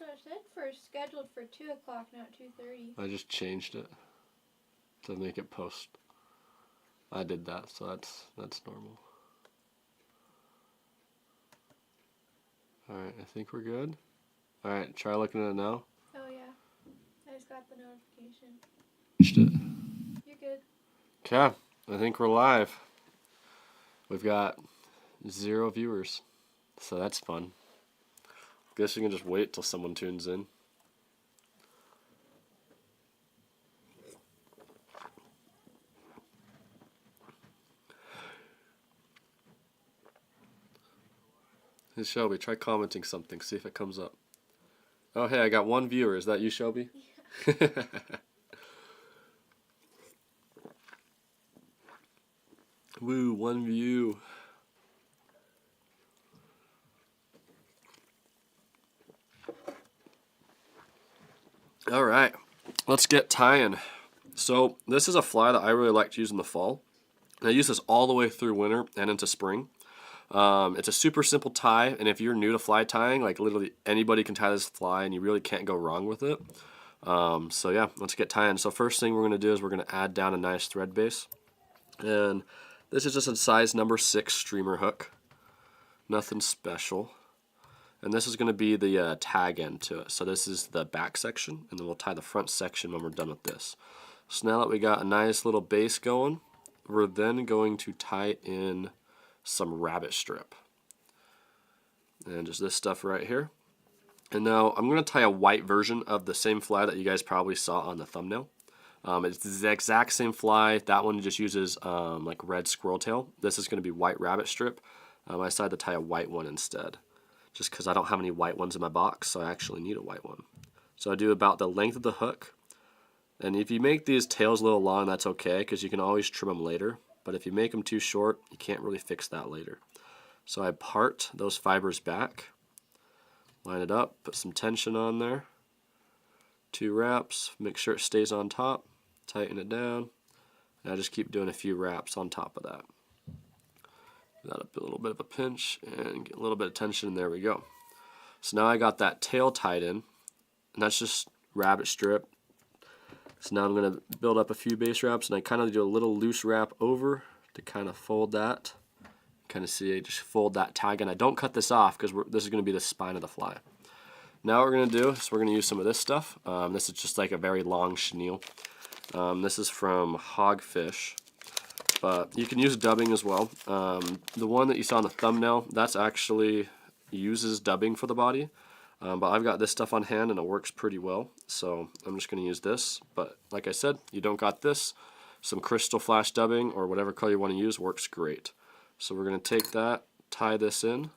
what it said for scheduled for 2 o'clock, not 2:30. I just changed it to make it post. I did that, so that's normal. Alright, I think we're good. Alright, try looking at it now. Oh yeah, I just got the notification. You're good. Okay, I think we're live. We've got 0 viewers, so that's fun. Guess we can just wait till someone tunes in. Hey Shelby, try commenting something, see if it comes up. Oh hey, I got 1 viewer. Is that you, Shelby? Yeah. Woo, 1 view. Alright, let's get tying. So this is a fly that I really like to use in the fall. And I use this all the way through winter and into spring. It's a super simple tie, and if you're new to fly tying, like literally anybody can tie this fly and you really can't go wrong with it. So yeah, let's get tying. So first thing we're going to do is we're going to add down a nice thread base. And this is just a size number 6 streamer hook. Nothing special. And this is going to be the tag end to it. So this is the back section, and then we'll tie the front section when we're done with this. So now that we got a nice little base going, we're then going to tie in some rabbit strip. And just this stuff right here. And now I'm going to tie a white version of the same fly that you guys probably saw on the thumbnail. It's the exact same fly. That one just uses like red squirrel tail. This is going to be white rabbit strip. I decided to tie a white one instead, just because I don't have any white ones in my box, so I actually need a white one. So I do about the length of the hook. And if you make these tails a little long, that's okay, because you can always trim them later. But if you make them too short, you can't really fix that later. So I part those fibers back, line it up, put some tension on there, 2 wraps, make sure it stays on top, tighten it down, and I just keep doing a few wraps on top of that. Got a little bit of a pinch and get a little bit of tension, and there we go. So now I got that tail tied in, and that's just rabbit strip. So now I'm going to build up a few base wraps, and I kind of do a little loose wrap over to kind of fold that. Kind of see, I just fold that tag in. I don't cut this off because this is going to be the spine of the fly. Now what we're going to do is we're going to use some of this stuff. This is just like a very long chenille. This is from Hogfish, but you can use dubbing as well. The one that you saw in the thumbnail, that's actually uses dubbing for the body. But I've got this stuff on hand and it works pretty well, so I'm just going to use this. But like I said, you don't got this, some crystal flash dubbing or whatever color you want to use works great. So we're going to take that, tie this in.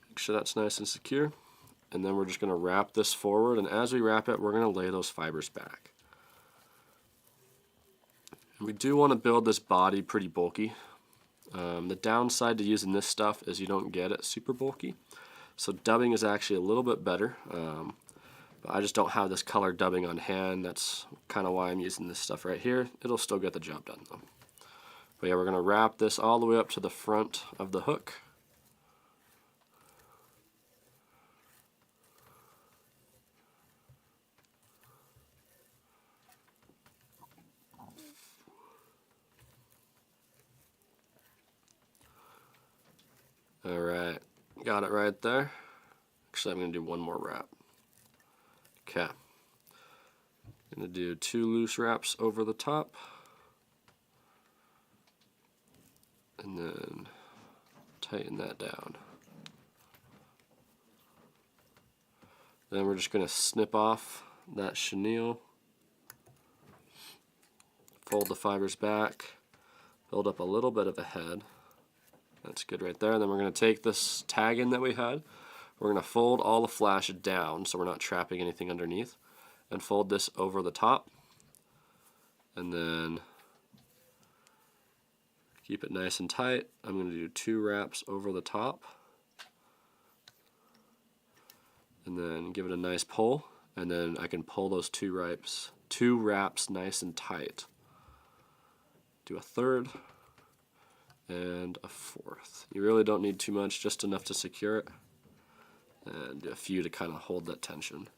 Make sure that's nice and secure. And then we're just going to wrap this forward, and as we wrap it, we're going to lay those fibers back. We do want to build this body pretty bulky. The downside to using this stuff is you don't get it super bulky. So dubbing is actually a little bit better. But I just don't have this color dubbing on hand. That's kind of why I'm using this stuff right here. It'll still get the job done though. But yeah, we're going to wrap this all the way up to the front of the hook. Alright, got it right there. Actually, I'm going to do one more wrap. Okay. I'm going to do 2 loose wraps over the top. And then tighten that down. Then we're just going to snip off that chenille. Fold the fibers back. Build up a little bit of a head. That's good right there. Then we're going to take this tag in that we had. We're going to fold all the flash down so we're not trapping anything underneath. And fold this over the top. And then keep it nice and tight. I'm going to do 2 wraps over the top. And then give it a nice pull. And then I can pull those 2 wraps nice and tight. do a third, and a fourth. You really don't need too much, just enough to secure it, and a few to kind of hold that tension.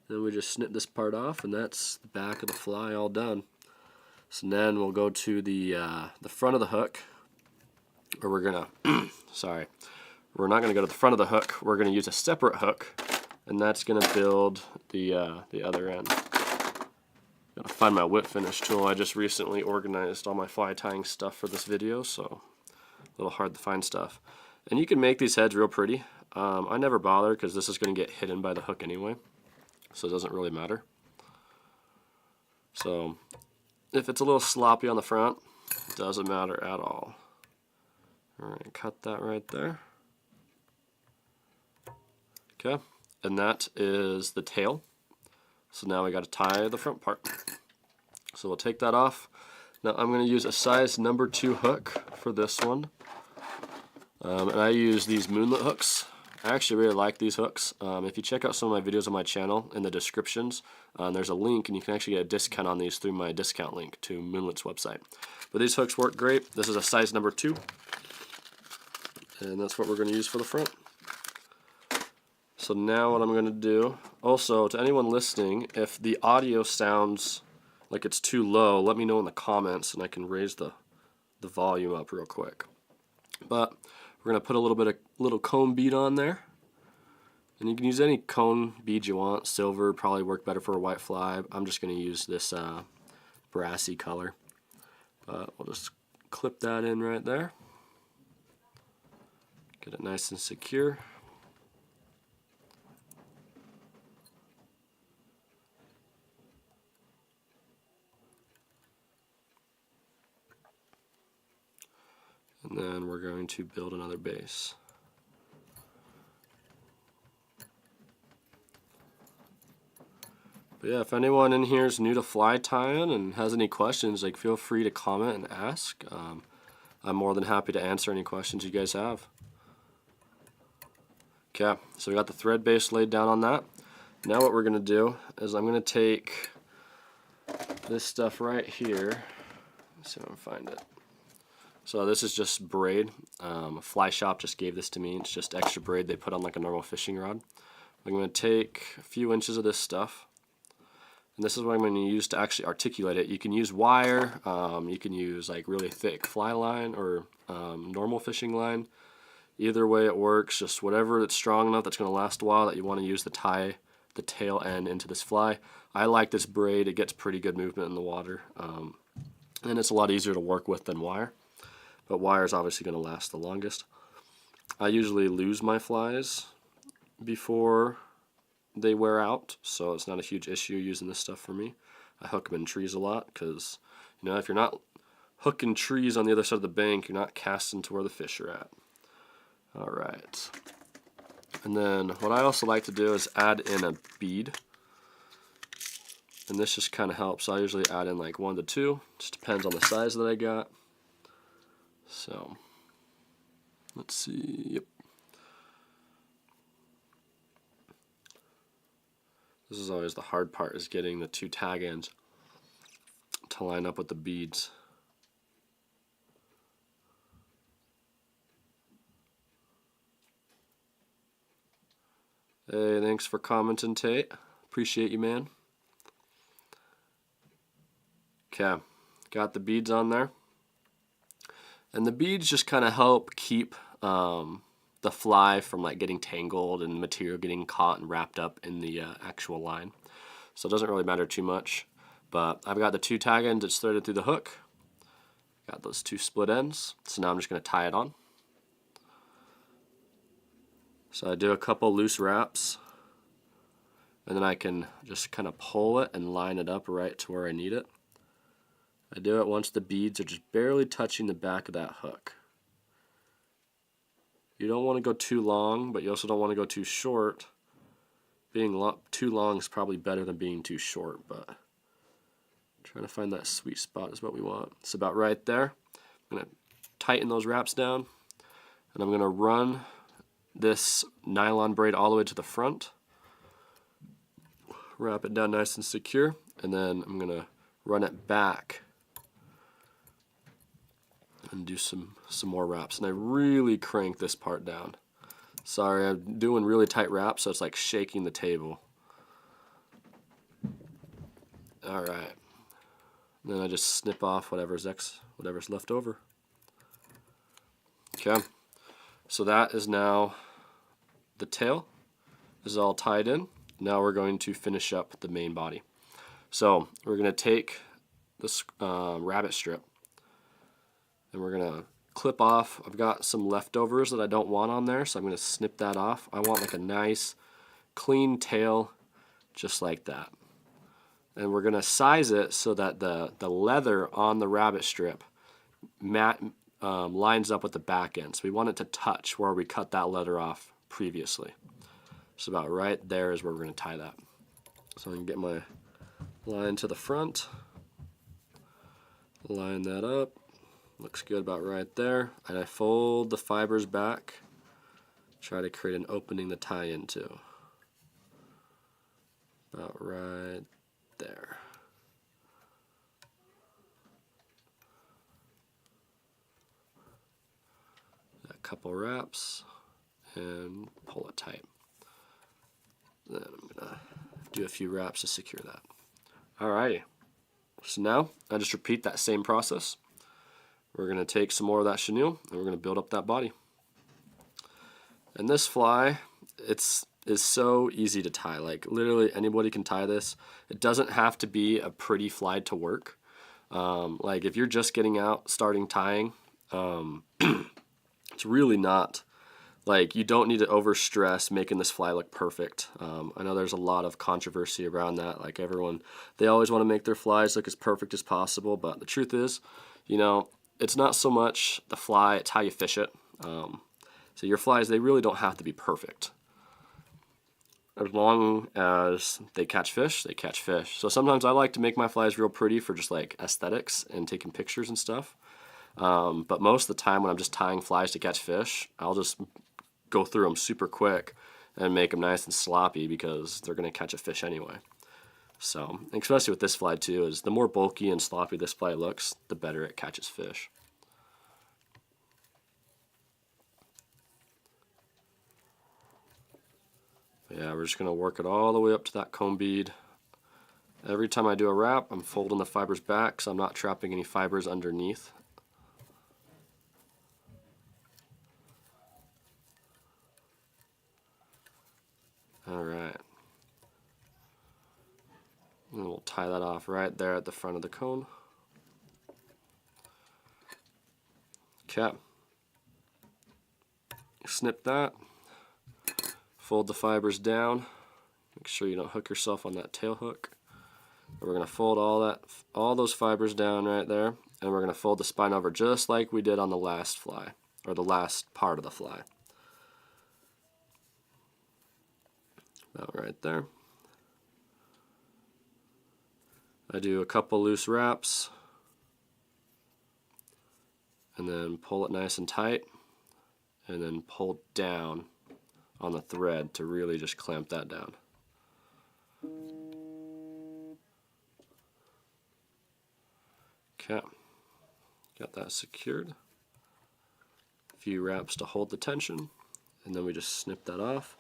Then we just snip this part off, and that's the back of the fly all done. So then we'll go to the front of the hook, or we're gonna, sorry, we're not gonna go to the front of the hook. We're gonna use a separate hook, and that's gonna build the other end. Gotta find my whip finish tool. I just recently organized all my fly tying stuff for this video, so a little hard to find stuff. And you can make these heads real pretty. I never bother because this is gonna get hidden by the hook anyway, so it doesn't really matter. So if it's a little sloppy on the front, it doesn't matter at all. Alright, cut that right there. Okay, and that is the tail. So now we got to tie the front part. So we'll take that off. Now I'm going to use a size number 2 hook for this one. And I use these moonlet hooks. I actually really like these hooks. If you check out some of my videos on my channel, in the descriptions, there's a link and you can actually get a discount on these through my discount link to Moonlet's website. But these hooks work great. This is a size number 2. And that's what we're going to use for the front. So now what I'm going to do, also to anyone listening, if the audio sounds like it's too low, let me know in the comments and I can raise the volume up real quick. But we're going to put a little cone bead on there. And you can use any cone bead you want. Silver probably work better for a white fly. I'm just going to use this brassy color. But we'll just clip that in right there. Get it nice and secure. And then we're going to build another base. But yeah, if anyone in here is new to fly tying and has any questions, like feel free to comment and ask. I'm more than happy to answer any questions you guys have. Okay, so we got the thread base laid down on that. Now what we're going to do is I'm going to take this stuff right here. Let's see if I can find it. So this is just braid. A fly shop just gave this to me. It's just extra braid they put on like a normal fishing rod. I'm going to take a few inches of this stuff. And this is what I'm going to use to actually articulate it. You can use wire, you can use like really thick fly line or normal fishing line. Either way it works, just whatever that's strong enough that's going to last a while that you want to use to tie the tail end into this fly. I like this braid. It gets pretty good movement in the water. And it's a lot easier to work with than wire. But wire is obviously going to last the longest. I usually lose my flies before they wear out, so it's not a huge issue using this stuff for me. I hook them in trees a lot because, you know, if you're not hooking trees on the other side of the bank, you're not casting to where the fish are at. Alright. And then what I also like to do is add in a bead. And this just kind of helps. I usually add in like 1 to 2. Just depends on the size that I got. So, let's see. Yep. This is always the hard part, is getting the 2 tag ends to line up with the beads. Hey, thanks for commenting, Tate. Appreciate you, man. Okay, got the beads on there. And the beads just kind of help keep the fly from like getting tangled and material getting caught and wrapped up in the actual line. So it doesn't really matter too much. But I've got the 2 tag ends that's threaded through the hook. Got those 2 split ends. So now I'm just going to tie it on. So I do a couple loose wraps. And then I can just kind of pull it and line it up right to where I need it. I do it once the beads are just barely touching the back of that hook. You don't want to go too long, but you also don't want to go too short. Being too long is probably better than being too short, but trying to find that sweet spot is what we want. It's about right there. I'm going to tighten those wraps down, and I'm going to run this nylon braid all the way to the front. Wrap it down nice and secure, and then I'm going to run it back and do some more wraps. And I really crank this part down. Sorry, I'm doing really tight wraps, so it's like shaking the table. All right. Then I just snip off whatever's left over. Okay. So that is now the tail. This is all tied in. Now we're going to finish up the main body. So we're going to take this rabbit strip and we're going to clip off. I've got some leftovers that I don't want on there, so I'm going to snip that off. I want like a nice clean tail just like that. And we're going to size it so that the leather on the rabbit strip lines up with the back end. So we want it to touch where we cut that leather off previously. So about right there is where we're going to tie that. So I can get my line to the front, line that up, looks good about right there, and I fold the fibers back, try to create an opening to tie into. About right there. A couple wraps and pull it tight. Then I'm gonna do a few wraps to secure that. Alrighty, so now I just repeat that same process. We're gonna take some more of that chenille and we're gonna build up that body. And this fly, is so easy to tie. Like literally anybody can tie this. It doesn't have to be a pretty fly to work. Like if you're just getting out, starting tying, it's really not. Like, you don't need to overstress making this fly look perfect. I know there's a lot of controversy around that. Like everyone, they always want to make their flies look as perfect as possible. But the truth is, you know, it's not so much the fly, it's how you fish it. So your flies, they really don't have to be perfect. As long as they catch fish, they catch fish. So sometimes I like to make my flies real pretty for just like aesthetics and taking pictures and stuff. But most of the time when I'm just tying flies to catch fish, I'll just go through them super quick and make them nice and sloppy because they're going to catch a fish anyway. So, especially with this fly too, is the more bulky and sloppy this fly looks, the better it catches fish. But yeah, we're just going to work it all the way up to that comb bead. Every time I do a wrap, I'm folding the fibers back so I'm not trapping any fibers underneath. Alright. And we'll tie that off right there at the front of the cone. Okay. Snip that. Fold the fibers down. Make sure you don't hook yourself on that tail hook. We're going to fold all those fibers down right there, and we're going to fold the spine over just like we did on the last fly, or the last part of the fly. About right there. I do a couple loose wraps and then pull it nice and tight and then pull down on the thread to really just clamp that down. Okay, got that secured. A few wraps to hold the tension and then we just snip that off.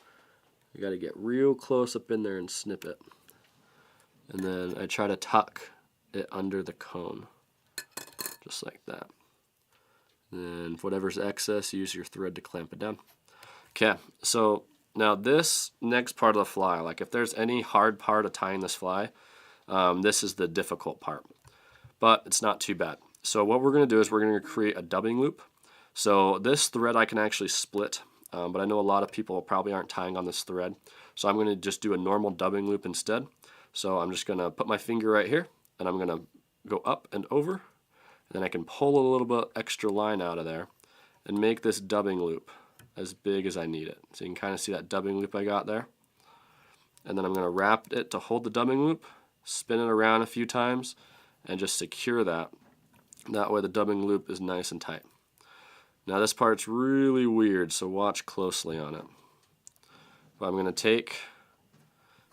You got to get real close up in there and snip it. And then I try to tuck it under the cone, just like that. And then whatever's excess, use your thread to clamp it down. Okay, so now this next part of the fly, like if there's any hard part of tying this fly, this is the difficult part. But it's not too bad. So what we're going to do is we're going to create a dubbing loop. So this thread I can actually split. But I know a lot of people probably aren't tying on this thread. So I'm going to just do a normal dubbing loop instead. So I'm just going to put my finger right here, and I'm going to go up and over. And then I can pull a little bit extra line out of there and make this dubbing loop as big as I need it. So you can kind of see that dubbing loop I got there. And then I'm going to wrap it to hold the dubbing loop, spin it around a few times, and just secure that. That way the dubbing loop is nice and tight. Now this part's really weird, so watch closely on it. But I'm going to take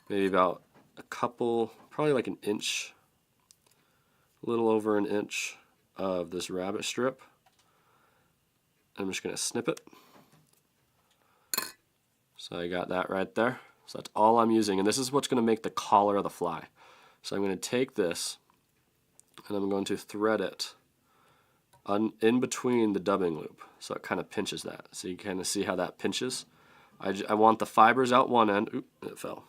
maybe about a couple, probably like an inch, a little over an inch of this rabbit strip, I'm just going to snip it. So I got that right there. So that's all I'm using, and this is what's going to make the collar of the fly. So I'm going to take this and I'm going to thread it in between the dubbing loop, so it kind of pinches that. So you kind of see how that pinches. I want the fibers out one end. Oop, it fell.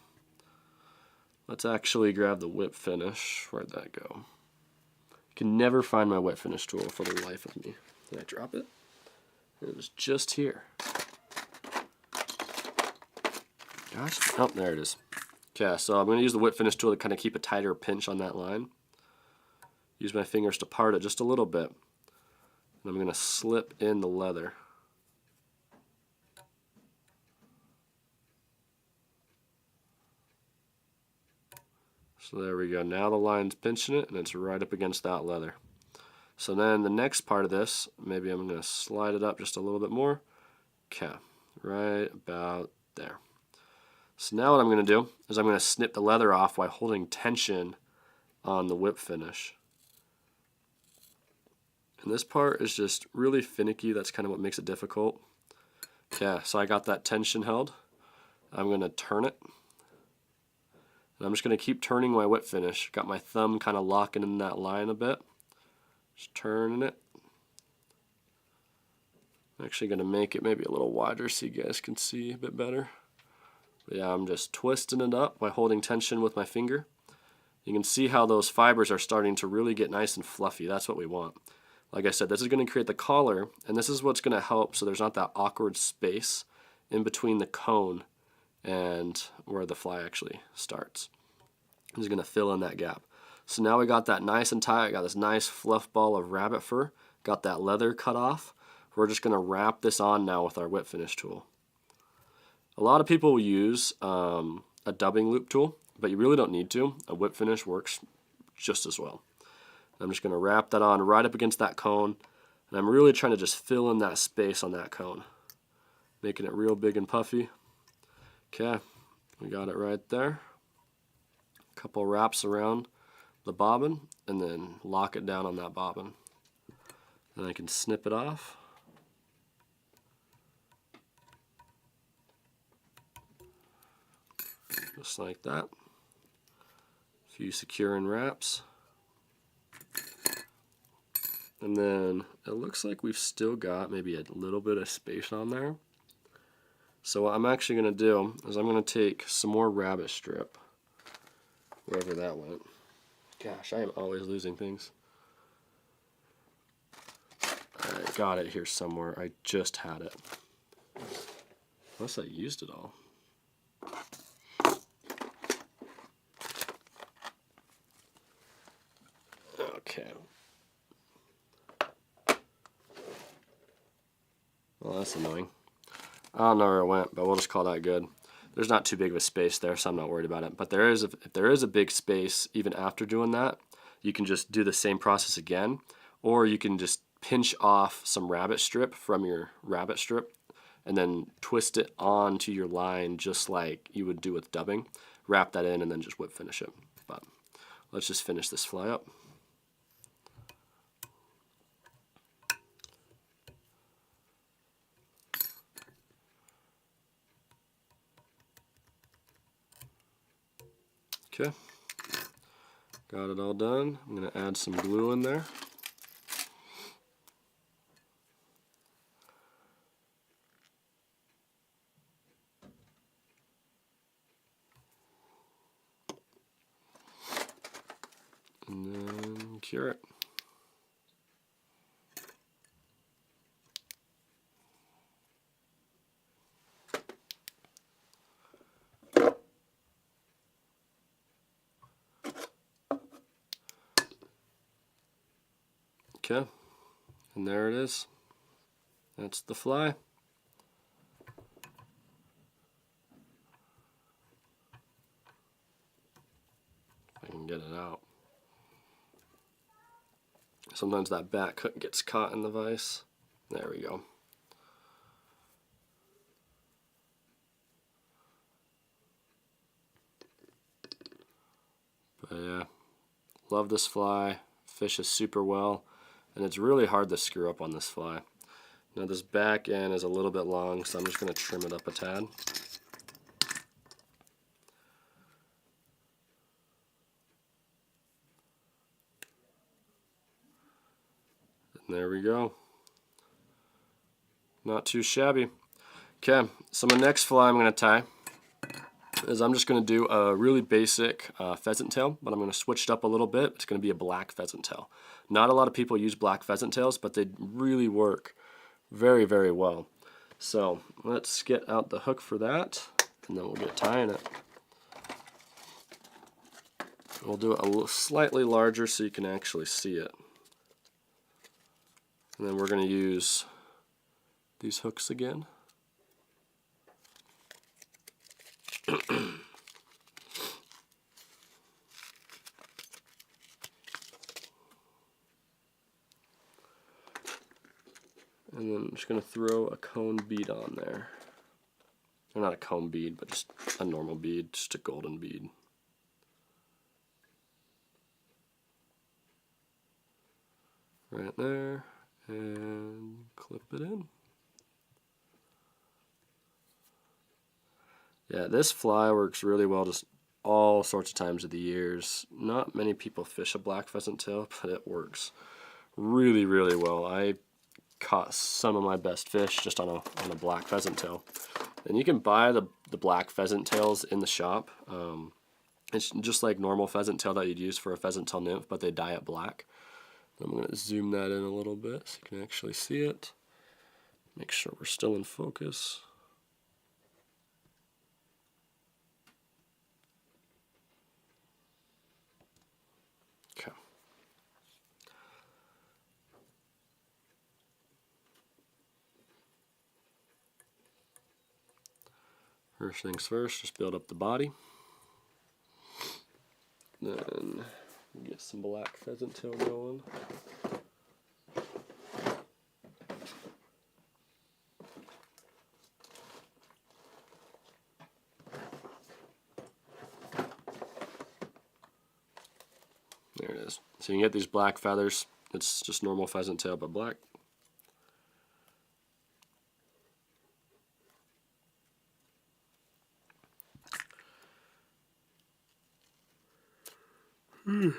Let's actually grab the whip finish. Where'd that go? I can never find my whip finish tool for the life of me. Did I drop it? It was just here. Gosh, oh, there it is. Okay, so I'm going to use the whip finish tool to kind of keep a tighter pinch on that line. Use my fingers to part it just a little bit. And I'm going to slip in the leather. So there we go. Now the line's pinching it and it's right up against that leather. So then the next part of this, maybe I'm going to slide it up just a little bit more. Okay, right about there. So now what I'm going to do is I'm going to snip the leather off while holding tension on the whip finish. And this part is just really finicky. That's kind of what makes it difficult. Okay, so I got that tension held. I'm going to turn it. And I'm just going to keep turning my whip finish. Got my thumb kind of locking in that line a bit. Just turning it. I'm actually going to make it maybe a little wider so you guys can see a bit better. But yeah, I'm just twisting it up by holding tension with my finger. You can see how those fibers are starting to really get nice and fluffy. That's what we want. Like I said, this is going to create the collar, and this is what's going to help so there's not that awkward space in between the cone and where the fly actually starts. It's going to fill in that gap. So now we got that nice and tight. I got this nice fluff ball of rabbit fur. Got that leather cut off. We're just going to wrap this on now with our whip finish tool. A lot of people will use a dubbing loop tool, but you really don't need to. A whip finish works just as well. I'm just going to wrap that on right up against that cone, and I'm really trying to just fill in that space on that cone, making it real big and puffy. Okay, we got it right there. A couple wraps around the bobbin, and then lock it down on that bobbin. Then I can snip it off. Just like that. A few securing wraps. And then it looks like we've still got maybe a little bit of space on there. So what I'm actually going to do is I'm going to take some more rabbit strip, wherever that went. Gosh, I am always losing things. I got it here somewhere. I just had it. Unless I used it all. Okay. Well, that's annoying. I don't know where it went, but we'll just call that good. There's not too big of a space there, so I'm not worried about it. But if there is a big space, even after doing that, you can just do the same process again, or you can just pinch off some rabbit strip from your rabbit strip and then twist it onto your line just like you would do with dubbing. Wrap that in and then just whip finish it. But let's just finish this fly up. Okay, got it all done. I'm going to add some glue in there. And then cure it. Okay, and there it is. That's the fly. If I can get it out. Sometimes that back hook gets caught in the vise. There we go. But yeah, love this fly. Fishes super well, and it's really hard to screw up on this fly. Now this back end is a little bit long, so I'm just going to trim it up a tad. And there we go. Not too shabby. Okay, so my next fly I'm going to tie is I'm just going to do a really basic pheasant tail, but I'm going to switch it up a little bit. It's going to be a black pheasant tail. Not a lot of people use black pheasant tails, but they really work very, very well. So let's get out the hook for that, and then we'll get tying it. We'll do it a little slightly larger so you can actually see it. And then we're going to use these hooks again. And then I'm just going to throw a cone bead on there. Or not a cone bead, but just a normal bead, just a golden bead. Right there, and clip it in. Yeah, this fly works really well just all sorts of times of the years. Not many people fish a black pheasant tail, but it works really, really well. I caught some of my best fish just on a black pheasant tail. And you can buy the black pheasant tails in the shop. It's just like normal pheasant tail that you'd use for a pheasant tail nymph, but they dye it black. I'm going to zoom that in a little bit so you can actually see it. Make sure we're still in focus. Okay. First things first, just build up the body. Then get some black pheasant tail going. There it is. So you can get these black feathers. It's just normal pheasant tail, but black. And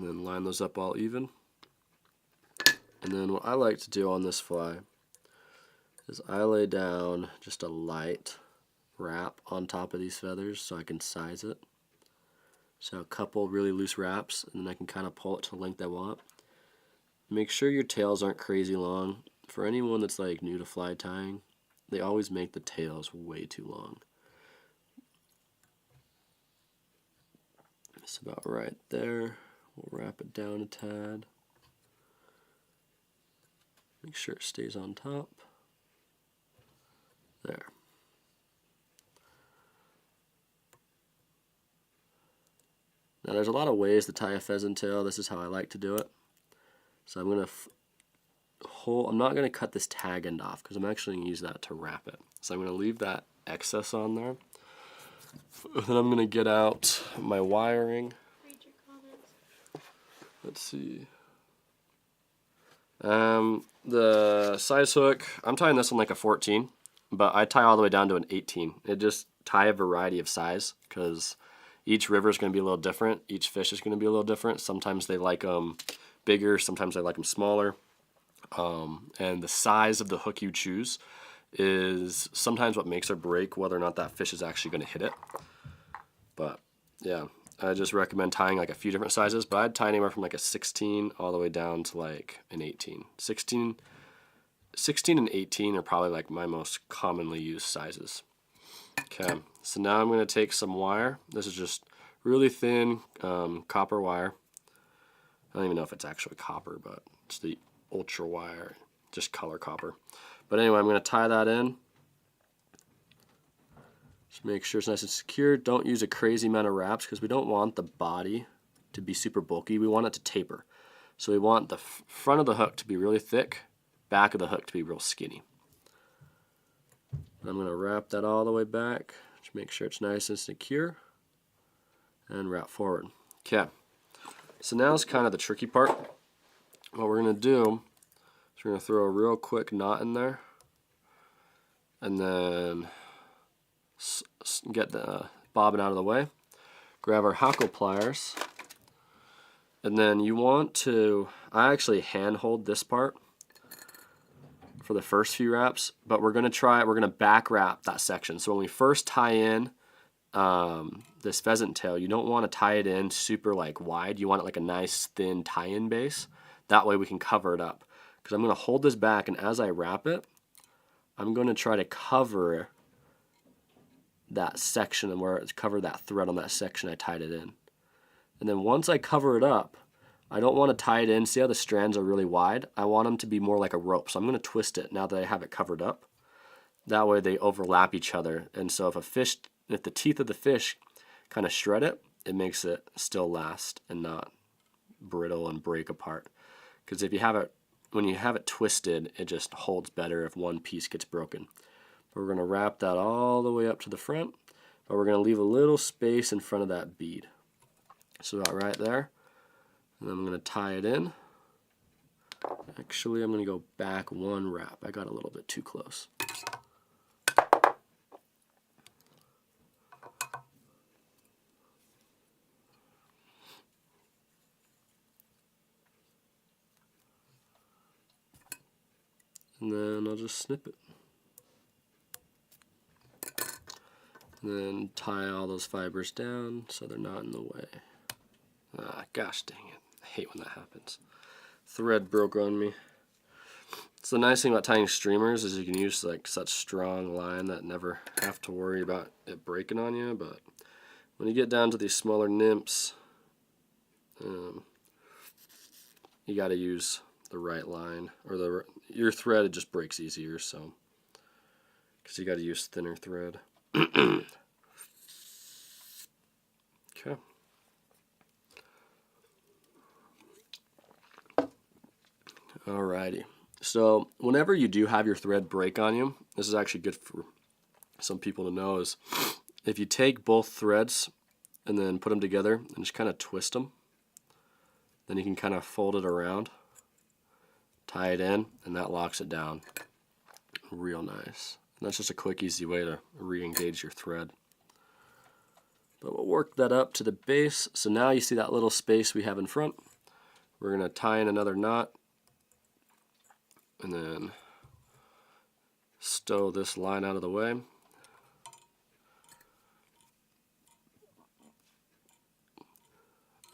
then line those up all even. And then what I like to do on this fly is I lay down just a light wrap on top of these feathers so I can size it. So a couple really loose wraps, and then I can kind of pull it to the length I want. Make sure your tails aren't crazy long. For anyone that's like new to fly tying, they always make the tails way too long. It's about right there. We'll wrap it down a tad. Make sure it stays on top. There. Now there's a lot of ways to tie a pheasant tail. This is how I like to do it. So I'm going to I'm not going to cut this tag end off because I'm actually going to use that to wrap it. So I'm going to leave that excess on there. Then I'm going to get out my wiring. Read your comments. Let's see. The size hook, I'm tying this on like a 14, but I tie all the way down to an 18. It just tie a variety of size because each river is going to be a little different. Each fish is going to be a little different. Sometimes they like them bigger, sometimes they like them smaller. And the size of the hook you choose is sometimes what makes or break whether or not that fish is actually going to hit it. But yeah, I just recommend tying like a few different sizes, but I'd tie anywhere from like a 16 all the way down to like an 18. 16 and 18 are probably like my most commonly used sizes. Okay, so now I'm going to take some wire. This is just really thin copper wire. I don't even know if it's actually copper, but it's the ultra wire, just color copper. But anyway, I'm going to tie that in. Just make sure it's nice and secure. Don't use a crazy amount of wraps because we don't want the body to be super bulky. We want it to taper. So we want the front of the hook to be really thick, back of the hook to be real skinny. I'm going to wrap that all the way back to make sure it's nice and secure, and wrap forward. Okay, so now is kind of the tricky part. What we're going to do is we're going to throw a real quick knot in there, and then get the bobbin out of the way, grab our hackle pliers, and then you want to, I actually hand hold this part for the first few wraps, but we're going to back wrap that section. So when we first tie in this pheasant tail, you don't want to tie it in super like wide. You want it like a nice thin tie-in base. That way we can cover it up. Because I'm going to hold this back, and as I wrap it, I'm going to try to cover that section and where it's covered that thread on that section I tied it in. And then once I cover it up, I don't want to tie it in. See how the strands are really wide? I want them to be more like a rope. So I'm going to twist it now that I have it covered up. That way they overlap each other. And so if the teeth of the fish kind of shred it, it makes it still last and not brittle and break apart. Because if you have it, when you have it twisted, it just holds better if one piece gets broken. But we're going to wrap that all the way up to the front, but we're going to leave a little space in front of that bead. So about right there. And then I'm going to tie it in. Actually, I'm going to go back one wrap. I got a little bit too close. And then I'll just snip it. And then tie all those fibers down so they're not in the way. Ah, gosh dang it. I hate when that happens. Thread broke on me. So the nice thing about tying streamers is you can use like such strong line that never have to worry about it breaking on you. But when you get down to these smaller nymphs, you got to use the right line, or your thread, it just breaks easier. So because you got to use thinner thread. Okay. Alrighty. So whenever you do have your thread break on you, this is actually good for some people to know, is if you take both threads and then put them together and just kind of twist them, then you can kind of fold it around, tie it in, and that locks it down real nice. And that's just a quick, easy way to re-engage your thread. But we'll work that up to the base. So now you see that little space we have in front. We're going to tie in another knot and then stow this line out of the way. And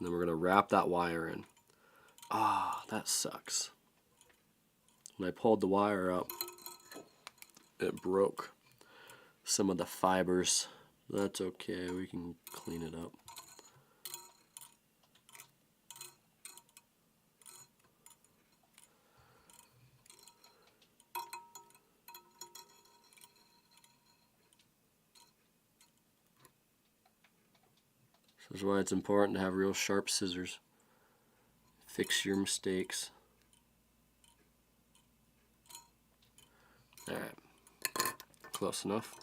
then we're going to wrap that wire in. Ah, that sucks. When I pulled the wire out, it broke some of the fibers. That's okay, we can clean it up. This is why it's important to have real sharp scissors. Fix your mistakes. Alright, close enough.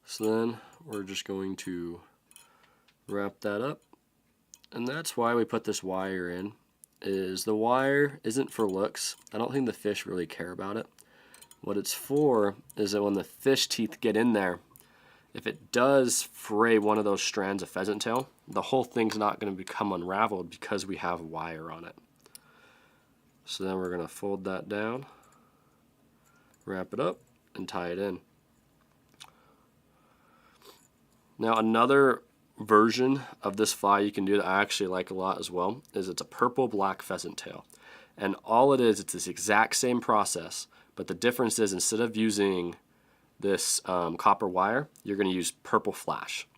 So then we're just going to wrap that up. And that's why we put this wire in, is the wire isn't for looks. I don't think the fish really care about it. What it's for is that when the fish teeth get in there, if it does fray one of those strands of pheasant tail, the whole thing's not going to become unraveled because we have wire on it. So then we're going to fold that down, wrap it up, and tie it in. Now another version of this fly you can do that I actually like a lot as well is it's a purple-black pheasant tail. And all it is, it's this exact same process, but the difference is instead of using this copper wire, you're going to use purple flash.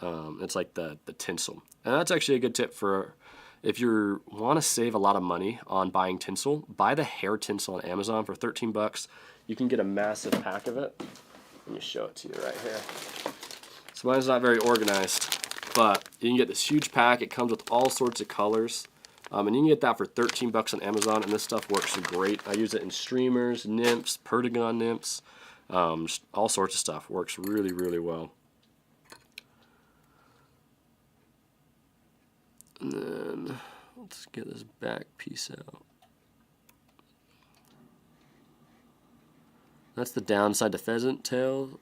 It's like the tinsel. And that's actually a good tip for if you want to save a lot of money on buying tinsel. Buy the hair tinsel on Amazon for 13 bucks. You can get a massive pack of it. Let me show it to you right here. So mine's not very organized, but you can get this huge pack. It comes with all sorts of colors. And you can get that for 13 bucks on Amazon, and this stuff works great. I use it in streamers, nymphs, peragon nymphs. just all sorts of stuff. Works really, really well. And then let's get this back piece out. That's the downside to pheasant tail.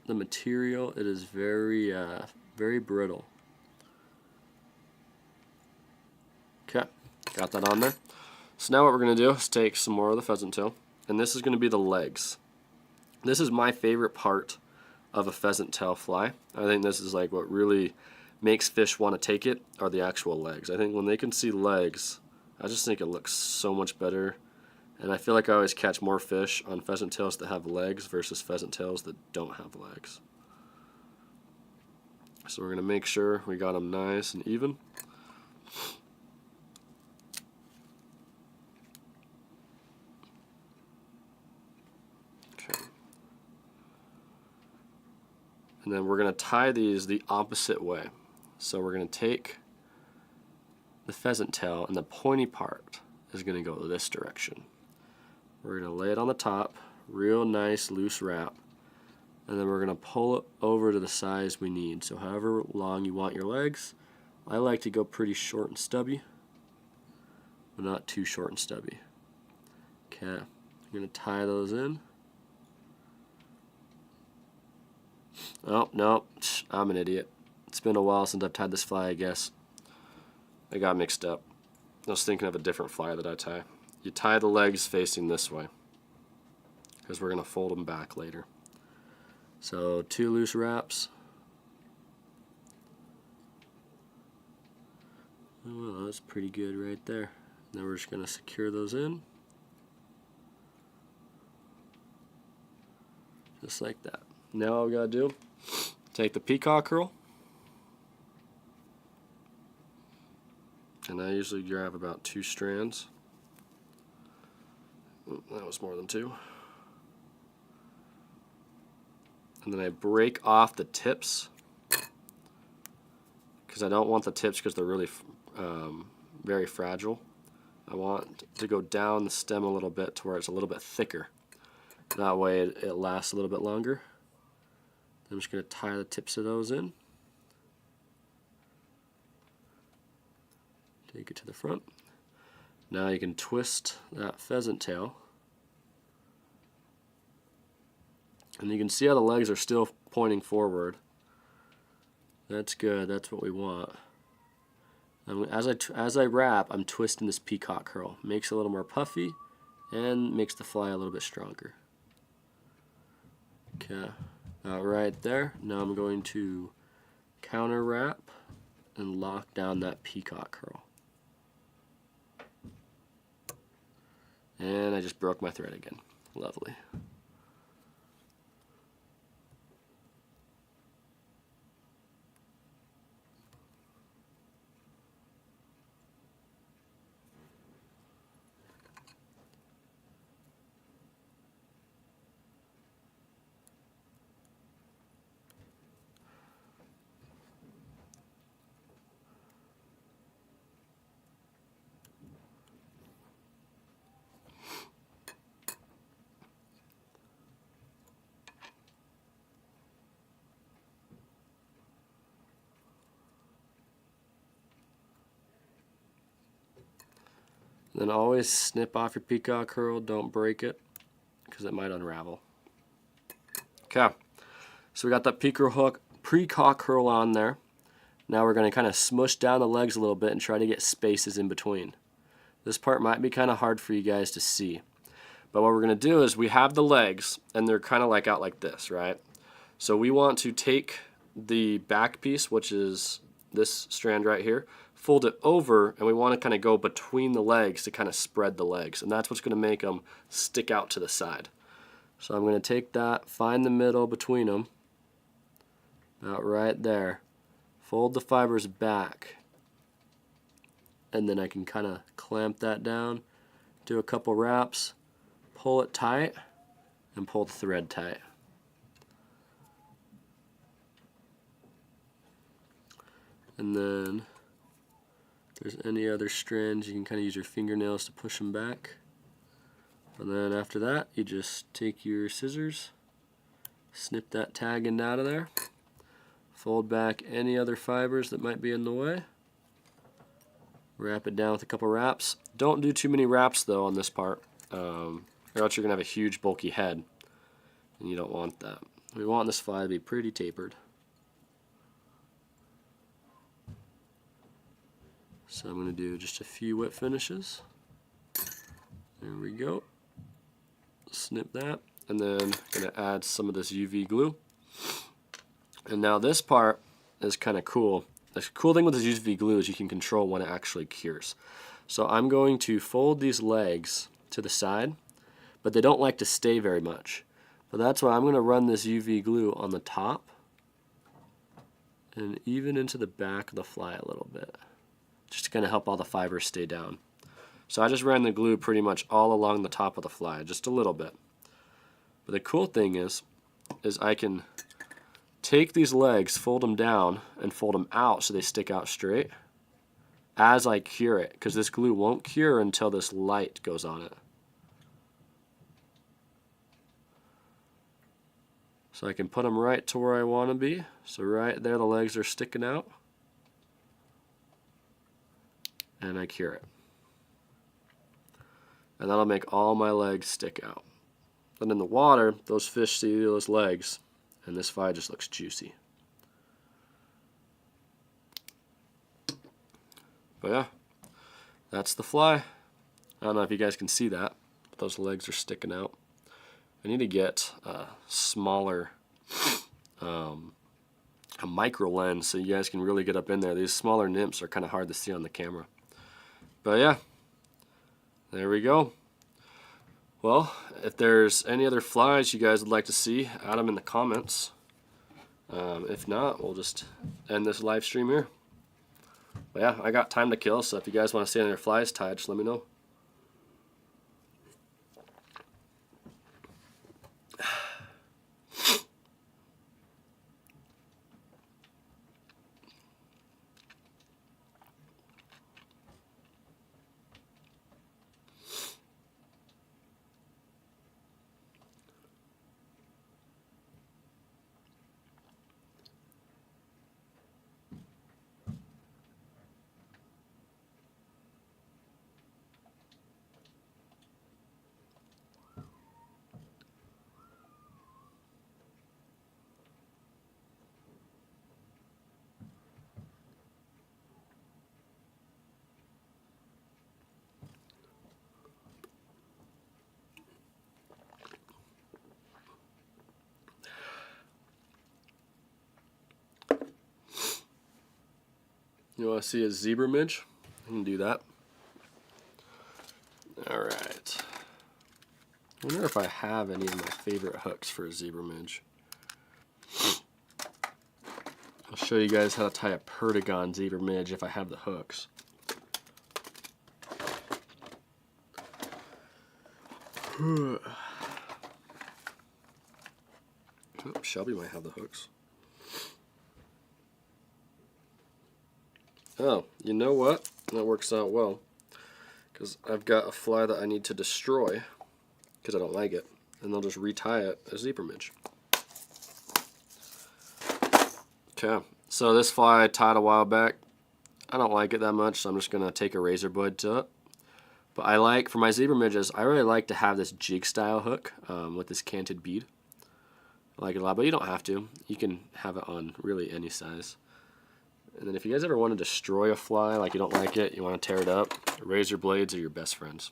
The material, it is very, very brittle. Okay, got that on there. So now what we're going to do is take some more of the pheasant tail, and this is going to be the legs. This is my favorite part of a pheasant tail fly. I think this is like what really makes fish want to take it, are the actual legs. I think when they can see legs, I just think it looks so much better. And I feel like I always catch more fish on pheasant tails that have legs versus pheasant tails that don't have legs. So we're going to make sure we got them nice and even. Okay. And then we're going to tie these the opposite way. So we're going to take the pheasant tail, and the pointy part is going to go this direction. We're going to lay it on the top, real nice loose wrap, and then we're going to pull it over to the size we need. So however long you want your legs, I like to go pretty short and stubby, but not too short and stubby. Okay, I'm going to tie those in. Oh, no, I'm an idiot. It's been a while since I've tied this fly, I guess. I got mixed up. I was thinking of a different fly that I tie. You tie the legs facing this way, because we're going to fold them back later. So 2 loose wraps. Oh, well, that's pretty good right there. Now we're just going to secure those in. Just like that. Now all we got to do, take the peacock curl. And I usually grab about 2 strands. Oh, that was more than 2. And then I break off the tips, because I don't want the tips because they're really very fragile. I want to go down the stem a little bit to where it's a little bit thicker. That way it lasts a little bit longer. I'm just going to tie the tips of those in. Take it to the front. Now you can twist that pheasant tail. And you can see how the legs are still pointing forward. That's good, that's what we want. And as I wrap, I'm twisting this peacock curl. Makes it a little more puffy and makes the fly a little bit stronger. Okay, right there. Now I'm going to counter wrap and lock down that peacock curl. And I just broke my thread again. Lovely. Then always snip off your peacock curl, don't break it, because it might unravel. Okay, so we got that peacock curl on there. Now we're going to kind of smush down the legs a little bit and try to get spaces in between. This part might be kind of hard for you guys to see. But what we're going to do is we have the legs, and they're kind of like out like this, right? So we want to take the back piece, which is this strand right here, fold it over, and we want to kind of go between the legs to kind of spread the legs, and that's what's going to make them stick out to the side. So I'm going to take that, find the middle between them, about right there, fold the fibers back, and then I can kind of clamp that down, do a couple wraps, pull it tight, and pull the thread tight. And then if there's any other strands, you can kind of use your fingernails to push them back. And then after that, you just take your scissors Snip that tag end out of there. Fold back any other fibers that might be in the way. Wrap it down with a couple wraps. Don't do too many wraps though on this part, or else you're going to have a huge bulky head, and you don't want that. We want this fly to be pretty tapered. So I'm going to do just a few wet finishes. There we go. Snip that, and then I'm going to add some of this UV glue. And now this part is kind of cool. The cool thing with this UV glue is you can control when it actually cures. So I'm going to fold these legs to the side, but they don't like to stay very much. But that's why I'm going to run this UV glue on the top and even into the back of the fly a little bit, just to kind of help all the fibers stay down. So I just ran the glue pretty much all along the top of the fly, just a little bit. But the cool thing is I can take these legs, fold them down, and fold them out so they stick out straight as I cure it, because this glue won't cure until this light goes on it. So I can put them right to where I want to be. So right there the legs are sticking out. And I cure it. And that'll make all my legs stick out. And in the water, those fish see those legs, and this fly just looks juicy. But yeah, that's the fly. I don't know if you guys can see that, but those legs are sticking out. I need to get a smaller, a micro lens so you guys can really get up in there. These smaller nymphs are kind of hard to see on the camera. But yeah, there we go. Well, if there's any other flies you guys would like to see, add them in the comments. If not, we'll just end this live stream here. But yeah, I got time to kill, so if you guys want to see any other flies tied, just let me know. You want to see a zebra midge? I can do that. Alright. I wonder if I have any of my favorite hooks for a zebra midge. I'll show you guys how to tie a peragon zebra midge if I have the hooks. Oh, Shelby might have the hooks. Oh, you know what? That works out well. Because I've got a fly that I need to destroy because I don't like it. And they'll just retie it as zebra midge. Okay, so this fly I tied a while back. I don't like it that much, so I'm just going to take a razor blade to it. But I like, for my zebra midges, I really like to have this jig style hook with this canted bead. I like it a lot, but you don't have to. You can have it on really any size. And then if you guys ever want to destroy a fly, like you don't like it, you want to tear it up, razor blades are your best friends.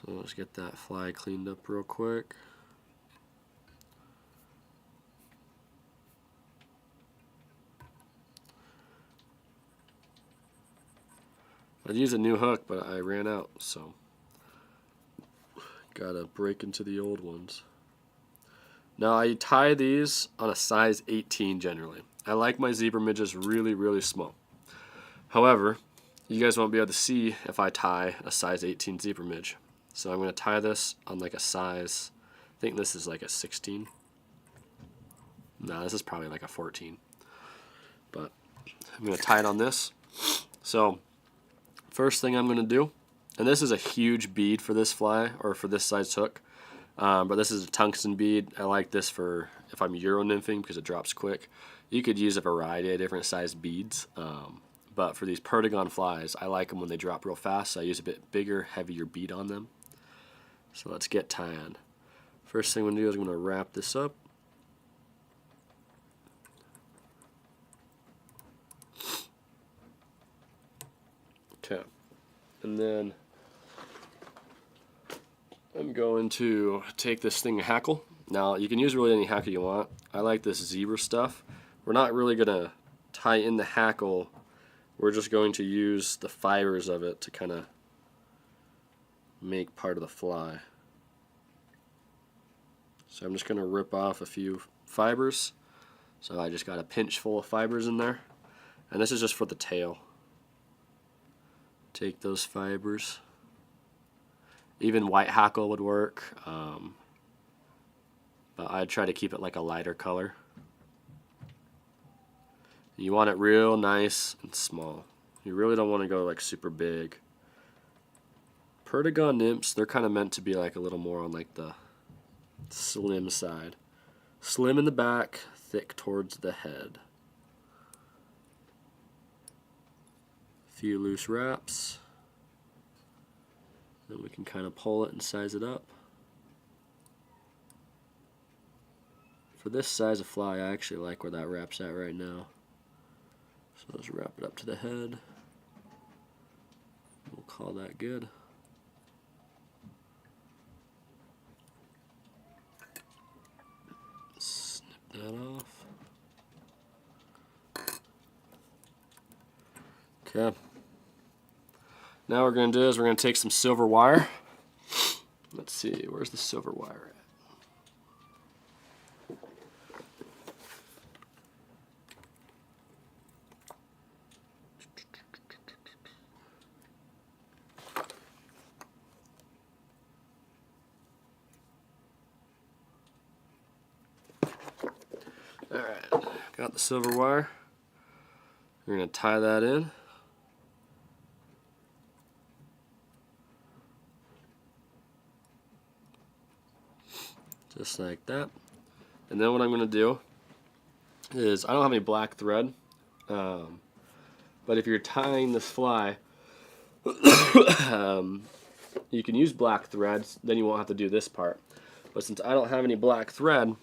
So let's get that fly cleaned up real quick. I'd use a new hook, but I ran out, so gotta break into the old ones. Now I tie these on a size 18 generally. I like my zebra midges really, really small. However, you guys won't be able to see if I tie a size 18 zebra midge. So I'm going to tie this on like a size, I think this is like a 16. No, this is probably like a 14. But I'm going to tie it on this. So first thing I'm going to do, and this is a huge bead for this fly, or for this size hook, but this is a tungsten bead. I like this for if I'm Euro nymphing because it drops quick. You could use a variety of different sized beads, but for these peragon flies, I like them when they drop real fast, so I use a bit bigger, heavier bead on them. So let's get tying. First thing I'm going to do is I'm going to wrap this up. Okay, and then I'm going to take this thing hackle. Now you can use really any hackle you want. I like this zebra stuff. We're not really going to tie in the hackle. We're just going to use the fibers of it to kind of make part of the fly. So I'm just going to rip off a few fibers. So I just got a pinch full of fibers in there. And this is just for the tail. Take those fibers. Even white hackle would work, but I'd try to keep it like a lighter color. You want it real nice and small. You really don't want to go like super big. Peragon nymphs, they're kind of meant to be like a little more on like the slim side. Slim in the back, thick towards the head. A few loose wraps. Then we can kind of pull it and size it up. For this size of fly, I actually like where that wrap's at right now. So let's wrap it up to the head. We'll call that good. Snip that off. Okay. Now what we're going to do is we're going to take some silver wire. Let's see, where's the silver wire at? Alright, got the silver wire. We're going to tie that in. Just like that. And then what I'm going to do is, I don't have any black thread, but if you're tying this fly, you can use black threads, then you won't have to do this part. But since I don't have any black thread,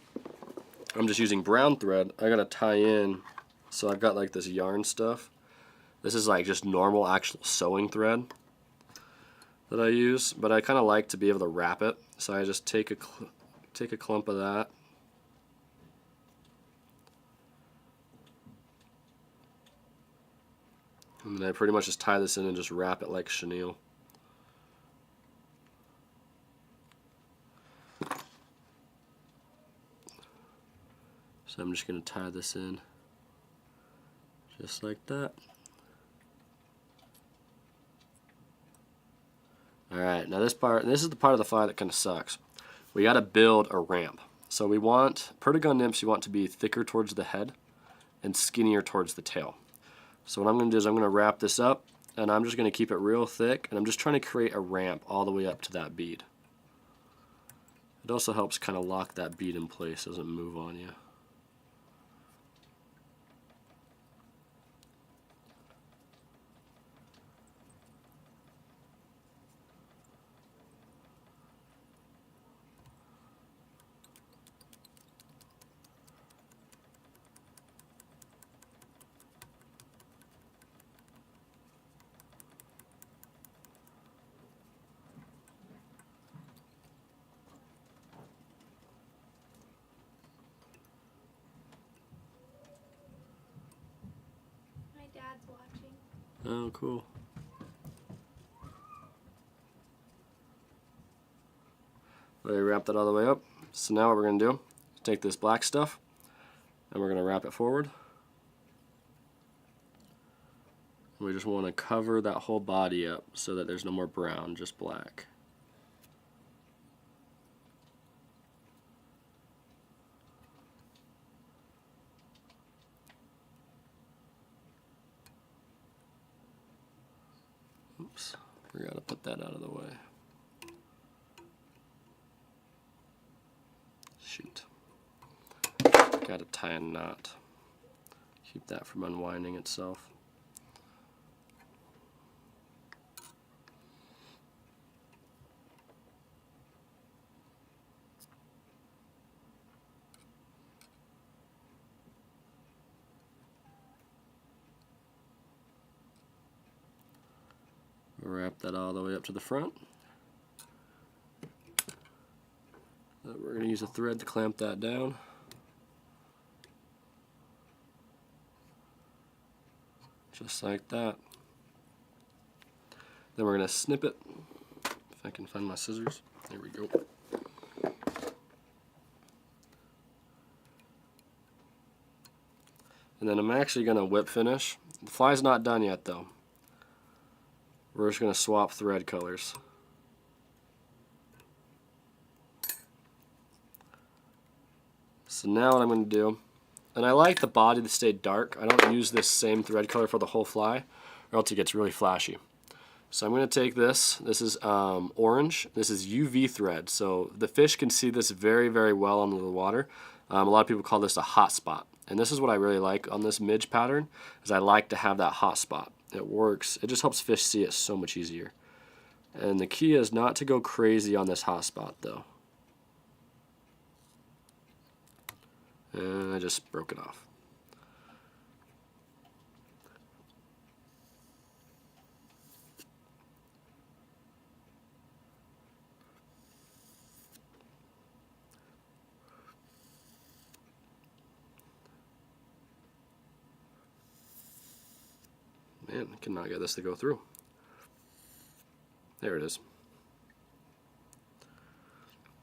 I'm just using brown thread. I gotta tie in, so I've got like this yarn stuff. This is like just normal actual sewing thread that I use, but I kind of like to be able to wrap it, so I just take a clump of that. And then I pretty much just tie this in and just wrap it like chenille. So I'm just going to tie this in just like that. Alright, now this is the part of the fly that kind of sucks. We got to build a ramp. So we want, peragon nymphs you want to be thicker towards the head and skinnier towards the tail. So what I'm going to do is I'm going to wrap this up, and I'm just going to keep it real thick, and I'm just trying to create a ramp all the way up to that bead. It also helps kind of lock that bead in place, doesn't move on you. My dad's watching. Oh, cool. Well, I wrapped that all the way up. So now what we're going to do, take this black stuff and we're going to wrap it forward. We just want to cover that whole body up so that there's no more brown, just black. Oops, forgot to put that out of the way. Shoot. Got to tie a knot. Keep that from unwinding itself. Wrap that all the way up to the front. We're going to use a thread to clamp that down. Just like that. Then we're going to snip it. If I can find my scissors. There we go. And then I'm actually going to whip finish. The fly's not done yet though. We're just going to swap thread colors. So now what I'm going to do, and I like the body to stay dark. I don't use this same thread color for the whole fly, or else it gets really flashy. So I'm going to take this. This is orange. This is UV thread. So the fish can see this very, very well under the water. A lot of people call this a hot spot. And this is what I really like on this midge pattern, is I like to have that hot spot. It works. It just helps fish see it so much easier. And the key is not to go crazy on this hot spot though. And I just broke it off. Man, I cannot get this to go through. There it is.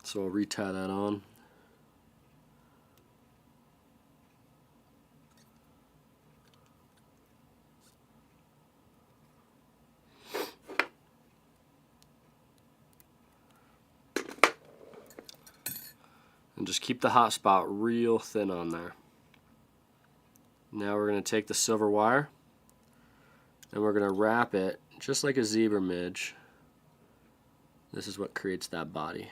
So I'll retie that on. And just keep the hot spot real thin on there. Now we're going to take the silver wire and we're going to wrap it just like a zebra midge. This is what creates that body.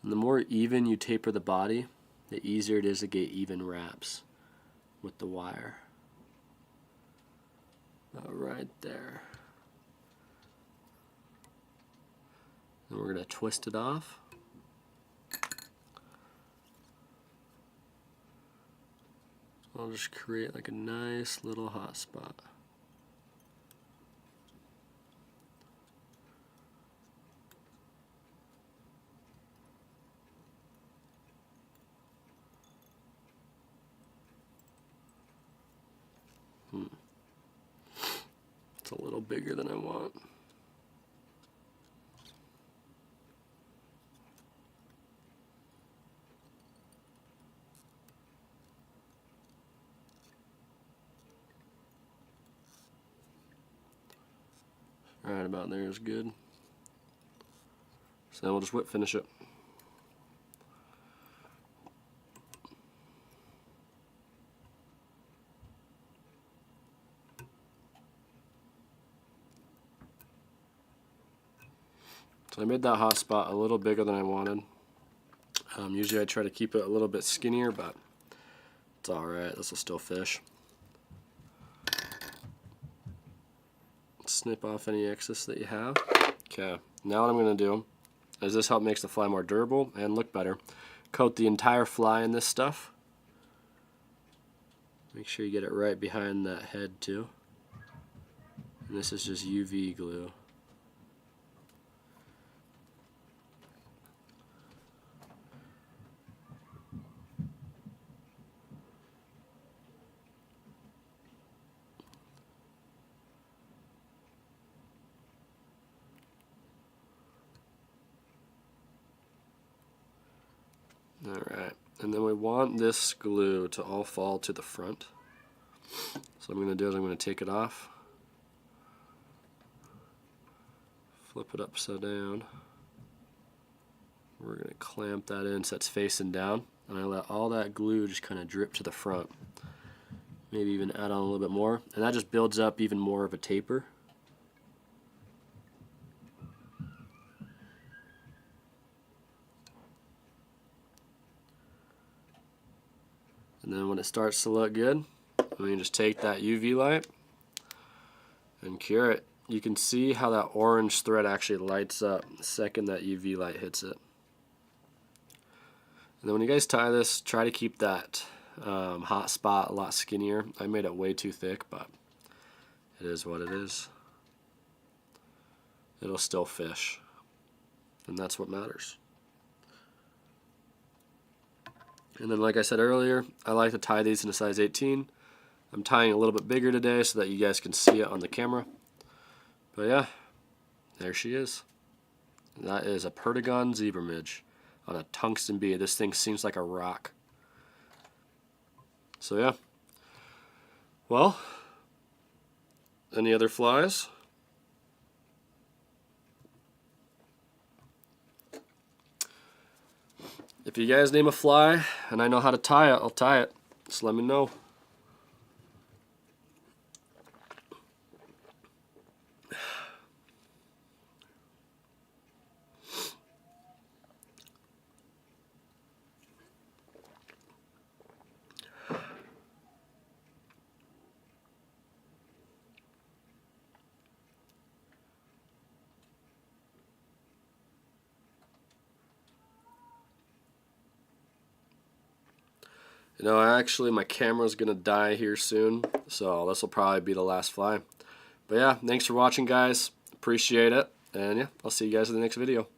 And the more even you taper the body, the easier it is to get even wraps with the wire. Right there. And we're going to twist it off. I'll just create like a nice little hot spot. It's a little bigger than I want. Right about there is good. So then we'll just whip finish it. So I made that hot spot a little bigger than I wanted. Usually I try to keep it a little bit skinnier, but it's alright. This will still fish. Snip off any excess that you have. Okay, now what I'm going to do is this makes the fly more durable and look better. Coat the entire fly in this stuff. Make sure you get it right behind that head too. And this is just UV glue. Alright, and then we want this glue to all fall to the front. So what I'm going to do is I'm going to take it off, flip it upside down. We're going to clamp that in so it's facing down, and I let all that glue just kind of drip to the front. Maybe even add on a little bit more, and that just builds up even more of a taper. And then when it starts to look good, we can just take that UV light and cure it. You can see how that orange thread actually lights up the second that UV light hits it. And then when you guys tie this, try to keep that hot spot a lot skinnier. I made it way too thick, but it is what it is. It'll still fish, and that's what matters. And then, like I said earlier, I like to tie these in a size 18. I'm tying a little bit bigger today so that you guys can see it on the camera. But yeah, there she is. That is a peragon zebra midge on a tungsten bead. This thing seems like a rock. So yeah. Well, any other flies? If you guys name a fly and I know how to tie it, I'll tie it. Just let me know. You know, actually my camera's gonna die here soon, so this will probably be the last fly. But yeah, thanks for watching, guys. Appreciate it. And yeah, I'll see you guys in the next video.